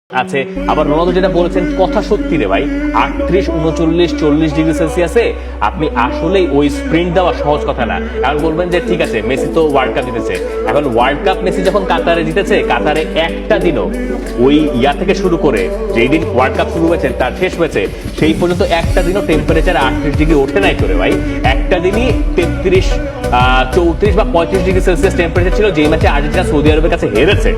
আছে। আবার রোনালদো যেটা বলেছেন কথা সত্যি রে ভাই, 38, 39, 40 ডিগ্রি সেলসিয়াসে আপনি আসলেই ওই স্প্রিন্ট দেওয়া সহজ কথা না। এখন বলবেন যে ঠিক আছে মেসি তো ওয়ার্ল্ড কাপ জিতেছে, এখন ওয়ার্ল্ড কাপ মেসি যখন কাতারে জিতেছে, কাতারে একটা দিনও ওই ইয়া থেকে শুরু করে যেই দিন ওয়ার্ল্ড কাপ শুরু হয়েছে তার শেষ হয়েছে সেই পর্যন্ত একটা দিনও টেম্পারেচার 38 ডিগ্রি ওঠে নাই করে ভাই। একটা দিনই 33, 34 বা 35 ডিগ্রি সেলসিয়াস টেম্পারেচার ছিল, যেই ম্যাচে আর্জেন্টিনা সৌদি আরবের কাছে হেরেছে।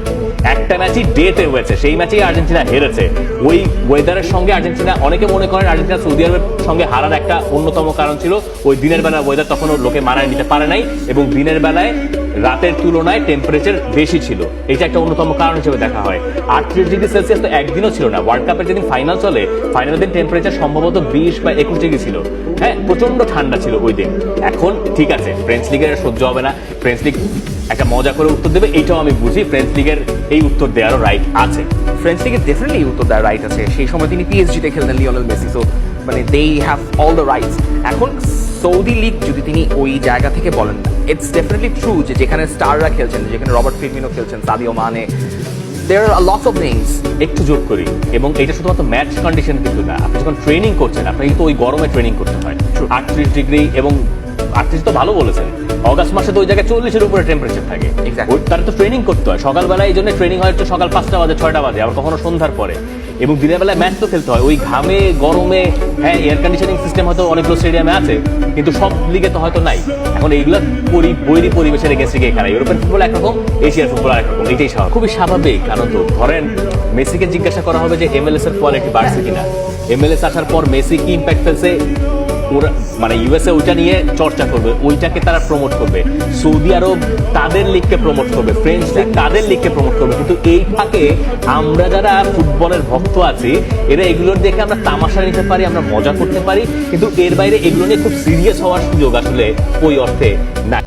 একটা ম্যাচই ডেতে হয়েছে, সেই ম্যাচেই আর্জেন্টিনা হেরেছে। ওই ওয়েদারের সঙ্গে আর্জেন্টিনা, অনেকে মনে করেন আর্জেন্টিনা সৌদি আরবের সঙ্গে হারার একটা অন্যতম কারণ ছিল ওই দিনের বেলা ওয়েদার তখনও লোকে মানায় নিতে পারে নাই, এবং দিনের বেলায় রাতের তুলনায় টেম্পারেচার বেশি ছিল, এটা একটা অন্যতম কারণ হিসেবে দেখা হয়। 38 ডিগ্রি সেলসিয়াস তো একদিনও ছিল না। ওয়ার্ল্ড কাপের যেদিন ফাইনাল চলে, ফাইনালের দিন টেম্পারেচার সম্ভবত 20 বা 21 ডিগ্রি ছিল। হ্যাঁ, প্রচন্ড ঠান্ডা ছিল ওই দিন। এখন ঠিক আছে ফ্রেঞ্চ লিগের সহ্য হবে না, ফ্রেঞ্চ লিগ একটা মজা করে উত্তর দেবে, এইটাও আমি বুঝি। ফ্রেঞ্চ লিগের এই উত্তর দেওয়ারও রাইট আছে, ফ্রেঞ্চ লিগে ডেফিনেটলি উত্তর দেওয়ার রাইট আছে। সেই সময় তিনি পিএসজিতে খেলতেন লিওনেল মেসি, সো মানে they have all the rights. এখন সৌদি লিগ যদি তিনি ওই জায়গা থেকে বলেন, ইটস ডেফিনেটলি ট্রু যে যেখানে স্টাররা খেলছেন, যেখানে রবার্ট ফিরমিনো খেলছেন, Sadio Mane, there are lots of names. একটু যোগ করি, এবং এটা শুধুমাত্র ম্যাচ কন্ডিশন কিন্তু না, আপনি যখন ট্রেনিং করছেন আপনাকে কিন্তু ওই গরমে ট্রেনিং করতে হয়। 38 ডিগ্রি, এবং 38 তো ভালো বলেছেন, অগাস্ট মাসে তো ওই জায়গায় 40-এর উপরে টেম্পারেচার থাকে। তার তো ট্রেনিং করতে হয় সকালবেলায়, এই জন্য ট্রেনিং হয় হচ্ছে সকাল 5টা বাজে, 6টা বাজে, আবার কখনো সন্ধ্যার পরে, এবং দিনের বেলায় ম্যাচ তো খেলতে হয় ওই ঘামে গরমে। হ্যাঁ, এয়ার কন্ডিশনিং সিস্টেম হয়তো অনেকগুলো স্টেডিয়ামে আছে, কিন্তু সব লিগে তো হয়তো নাই। এখন এইগুলো বৈরী পরিবেশের এগেন্স্টে গিয়ে খেলা, ইউরোপিয়ান ফুটবল একরকম, এশিয়ার ফুটবল একরকম, এটাই স্বাভাবিক, খুবই স্বাভাবিক। কারণ তো ধরেন মেসিকে জিজ্ঞাসা করা হবে যে এমএলএস এর কোয়ালিটি বাড়ছে কিনা, এমএলএস আসার পর মেসি কি ইম্প্যাক্ট ফেলছে, ওরা মানে ইউএসএ ওইটা নিয়ে চর্চা করবে, ওইটাকে তারা প্রমোট করবে, সৌদি আরব তাদের লিগকে প্রমোট করবে, ফ্রেঞ্চ লিগ তাদের লিগকে প্রমোট করবে। কিন্তু এই ফাঁকে আমরা যারা ফুটবলের ভক্ত আছি, এরা এগুলোর দেখে আমরা তামাশা নিতে পারি, আমরা মজা করতে পারি, কিন্তু এর বাইরে এগুলো নিয়ে খুব সিরিয়াস হওয়ার সুযোগ আসলে ওই অর্থে না।